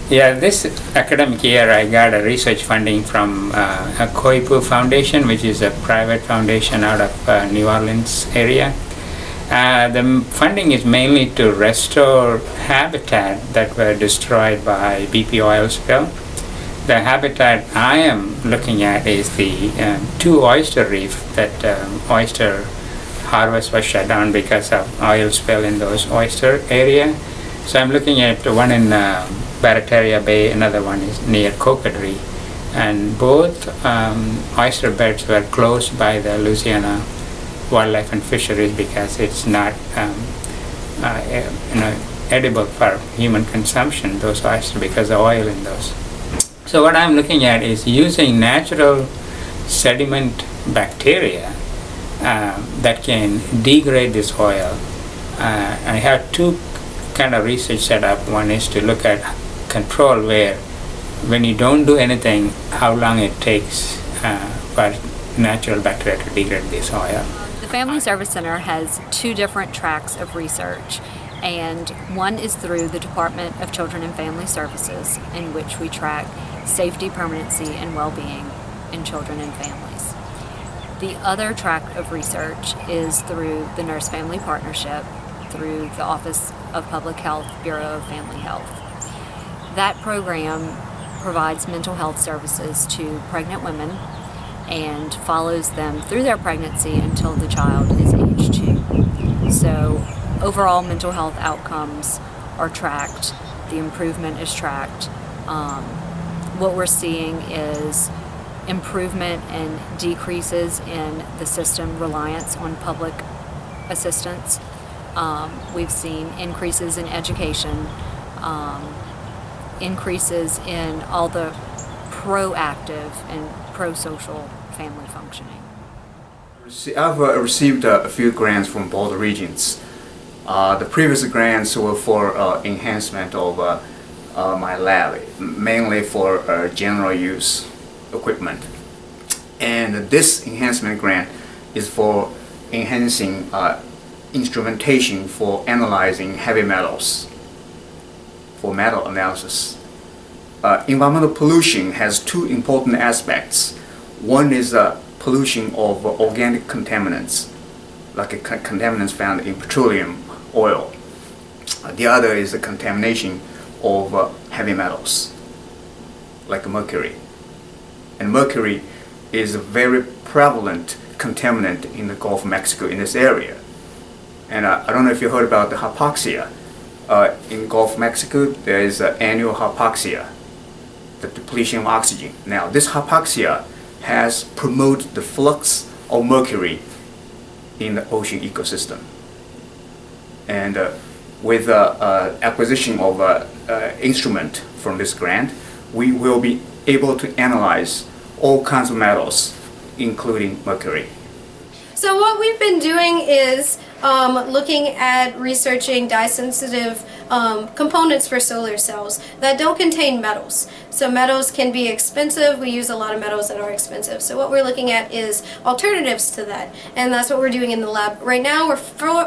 Yeah, this academic year I got a research funding from a Coequal Foundation, which is a private foundation out of New Orleans area. The funding is mainly to restore habitat that were destroyed by BP oil spill. The habitat I am looking at is the two oyster reef that oyster harvest was shut down because of oil spill in those oyster area. So I'm looking at one in Barataria Bay, another one is near Coequal, and both oyster beds were closed by the Louisiana Wildlife and Fisheries because it's not edible for human consumption, those oysters, because of oil in those. So what I'm looking at is using natural sediment bacteria that can degrade this oil. I have two kind of research set up. One is to look at control, where when you don't do anything, how long it takes for natural bacteria to degrade this oil. The Family Service Center has two different tracks of research, and one is through the Department of Children and Family Services, in which we track safety, permanency, and well-being in children and families. The other track of research is through the Nurse Family Partnership, through the Office of Public Health, Bureau of Family Health. That program provides mental health services to pregnant women and follows them through their pregnancy until the child is age 2. So overall mental health outcomes are tracked, the improvement is tracked. What we're seeing is improvement and decreases in the system reliance on public assistance. We've seen increases in education, increases in all the proactive and pro-social family functioning. I've received a few grants from both regions. The previous grants were for enhancement of my lab, mainly for general use equipment. And this enhancement grant is for enhancing instrumentation for analyzing heavy metals, for metal analysis. Environmental pollution has two important aspects. One is pollution of organic contaminants, like contaminants found in petroleum oil. The other is the contamination of heavy metals, like mercury. And mercury is a very prevalent contaminant in the Gulf of Mexico, in this area. And I don't know if you heard about the hypoxia. In Gulf of Mexico, there is annual hypoxia, the depletion of oxygen. Now, this hypoxia has promoted the flux of mercury in the ocean ecosystem. And with acquisition of instrument from this grant, we will be able to analyze all kinds of metals, including mercury. So what we've been doing is looking at researching dye-sensitive components for solar cells that don't contain metals. So metals can be expensive. We use a lot of metals that are expensive. So what we're looking at is alternatives to that, and that's what we're doing in the lab. Right now we're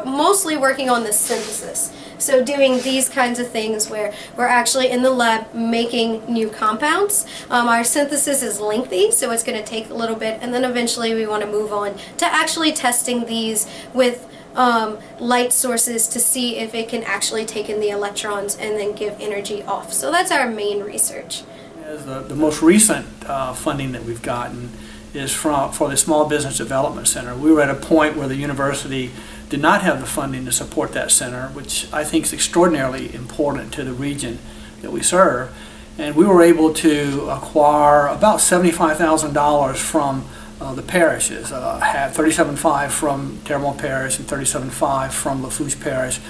mostly working on the synthesis. So doing these kinds of things where we're actually in the lab making new compounds. Our synthesis is lengthy, so it's going to take a little bit, and then eventually we want to move on to actually testing these with light sources to see if it can actually take in the electrons and then give energy off. So that's our main research. The most recent funding that we've gotten is for the Small Business Development Center. We were at a point where the university did not have the funding to support that center, which I think is extraordinarily important to the region that we serve. And we were able to acquire about $75,000 from the parishes, had $37,500 from Terrebonne Parish and $37,500 from Lafourche Parish,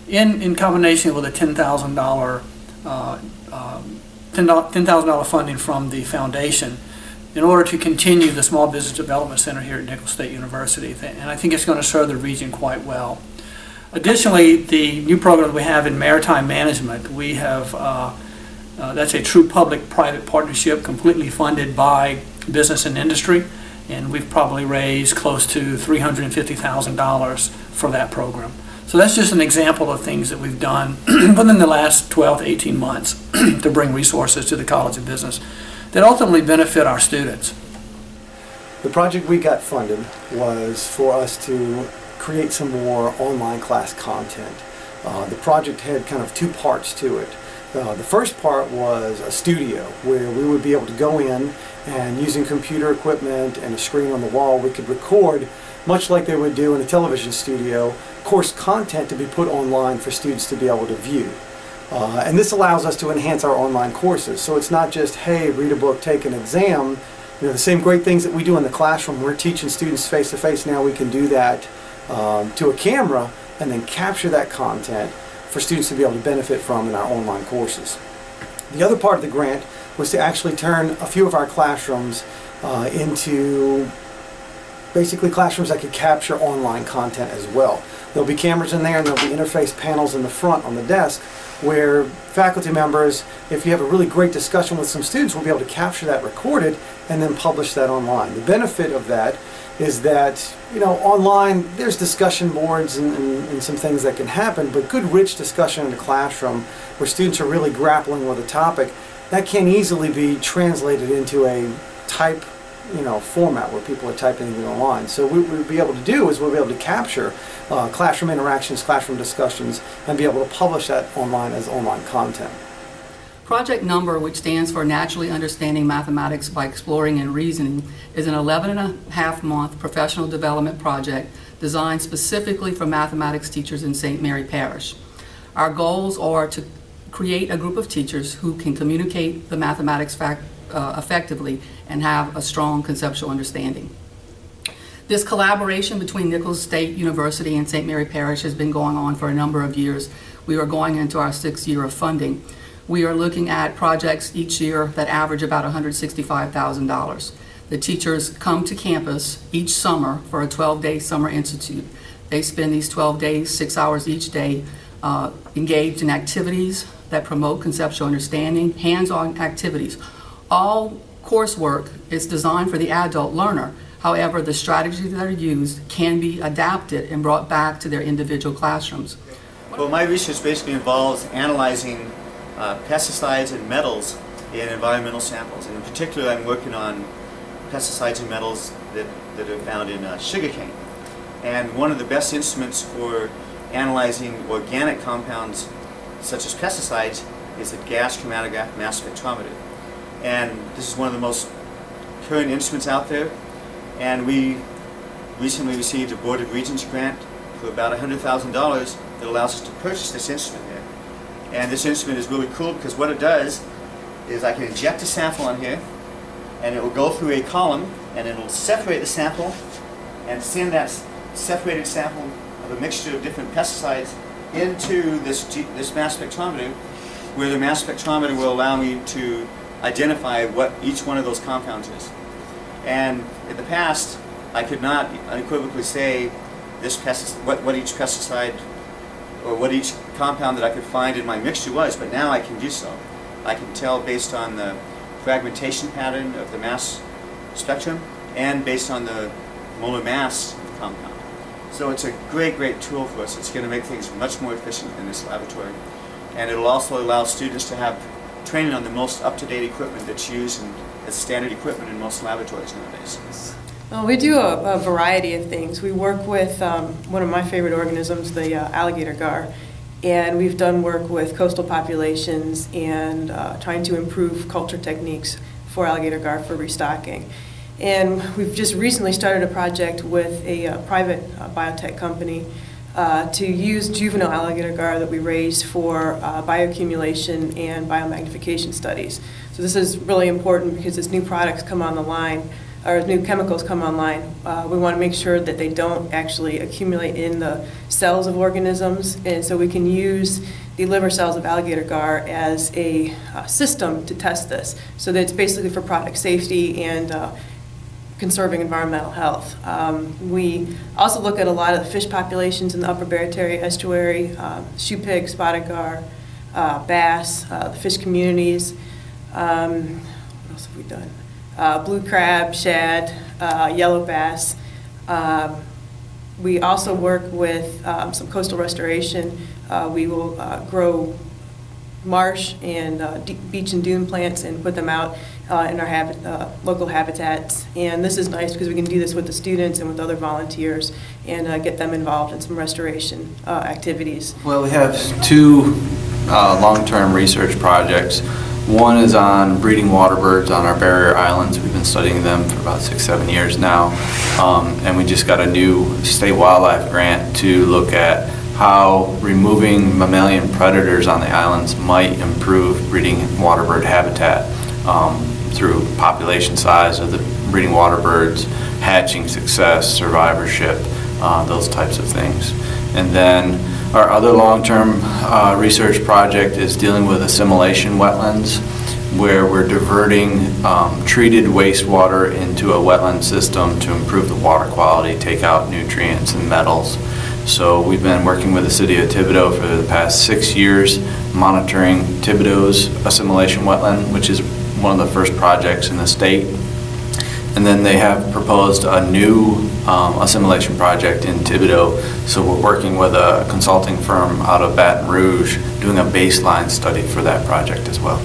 in combination with a $10,000 funding from the foundation, in order to continue the Small Business Development Center here at Nicholls State University. And I think it's going to serve the region quite well. Additionally, the new program that we have in maritime management, we have, that's a true public-private partnership completely funded by business and industry, and we've probably raised close to $350,000 for that program. So that's just an example of things that we've done within the last 12 to 18 months to bring resources to the College of Business that ultimately benefit our students. The project we got funded was for us to create some more online class content. The project had kind of two parts to it. The first part was a studio where we would be able to go in and using computer equipment and a screen on the wall, we could record, much like they would do in a television studio, course content to be put online for students to be able to view. And this allows us to enhance our online courses. So it's not just, hey, read a book, take an exam. You know, the same great things that we do in the classroom, we're teaching students face-to-face, now we can do that to a camera and then capture that content for students to be able to benefit from in our online courses. The other part of the grant was to actually turn a few of our classrooms into basically classrooms that could capture online content as well. There'll be cameras in there and there'll be interface panels in the front on the desk where faculty members, if you have a really great discussion with some students, will be able to capture that recorded and then publish that online. The benefit of that is that, you know, online there's discussion boards and some things that can happen, but good rich discussion in the classroom where students are really grappling with a topic, that can easily be translated into a type, you know, format where people are typing it online. So what we'll be able to do is we'll be able to capture classroom interactions, classroom discussions, and be able to publish that online as online content. Project Number, which stands for Naturally Understanding Mathematics by Exploring and Reasoning, is an 11.5-month professional development project designed specifically for mathematics teachers in St. Mary Parish. Our goals are to create a group of teachers who can communicate the mathematics effectively and have a strong conceptual understanding. This collaboration between Nicholls State University and St. Mary Parish has been going on for a number of years. We are going into our 6th year of funding. We are looking at projects each year that average about $165,000. The teachers come to campus each summer for a 12-day summer institute. They spend these 12 days, 6 hours each day, engaged in activities that promote conceptual understanding, hands-on activities. All coursework is designed for the adult learner. However, the strategies that are used can be adapted and brought back to their individual classrooms. Well, my research basically involves analyzing pesticides and metals in environmental samples. And in particular, I'm working on pesticides and metals that are found in sugarcane. And one of the best instruments for analyzing organic compounds such as pesticides is a gas chromatograph mass spectrometer. And this is one of the most current instruments out there. And we recently received a Board of Regents grant for about $100,000 that allows us to purchase this instrument here. And this instrument is really cool because what it does is I can inject a sample on here and it will go through a column and it will separate the sample and send that separated sample of a mixture of different pesticides into this mass spectrometer, where the mass spectrometer will allow me to identify what each one of those compounds is. And in the past, I could not unequivocally say this what each pesticide or what each compound that I could find in my mixture was, but now I can do so. I can tell based on the fragmentation pattern of the mass spectrum and based on the molar mass of the compound. So it's a great, great tool for us. It's going to make things much more efficient in this laboratory. And it will also allow students to have training on the most up-to-date equipment that's used as standard equipment in most laboratories nowadays. Well, we do a variety of things. We work with one of my favorite organisms, the alligator gar, and we've done work with coastal populations and trying to improve culture techniques for alligator gar for restocking. And we've just recently started a project with a private biotech company to use juvenile alligator gar that we raised for bioaccumulation and biomagnification studies. So this is really important because as new products come on the line, or as new chemicals come online, we want to make sure that they don't actually accumulate in the cells of organisms, and so we can use the liver cells of alligator gar as a system to test this. So that it's basically for product safety and conserving environmental health. We also look at a lot of the fish populations in the upper Barataria estuary, shoe pig, spotted gar, bass, the fish communities. What else have we done? Blue crab, shad, yellow bass, We also work with some coastal restoration. We will grow marsh and beach and dune plants and put them out in our local habitats. And this is nice because we can do this with the students and with other volunteers and get them involved in some restoration activities. Well, we have two long-term research projects. One is on breeding water birds on our barrier islands. We've been studying them for about 6-7 years now. And we just got a new state wildlife grant to look at how removing mammalian predators on the islands might improve breeding water bird habitat through population size of the breeding water birds, hatching success, survivorship, those types of things. And then our other long-term research project is dealing with assimilation wetlands, where we're diverting treated wastewater into a wetland system to improve the water quality, take out nutrients and metals. So we've been working with the city of Thibodaux for the past 6 years, monitoring Thibodaux's assimilation wetland, which is one of the first projects in the state. And then they have proposed a new assimilation project in Thibodaux. So we're working with a consulting firm out of Baton Rouge, doing a baseline study for that project as well.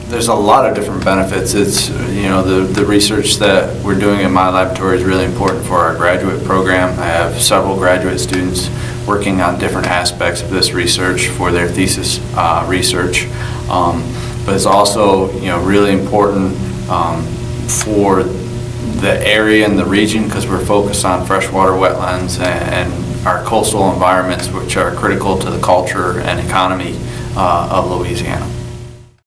There's a lot of different benefits. It's, you know, the research that we're doing in my laboratory is really important for our graduate program. I have several graduate students working on different aspects of this research for their thesis research. But it's also, you know, really important for the area and the region, because we're focused on freshwater wetlands and our coastal environments, which are critical to the culture and economy of Louisiana.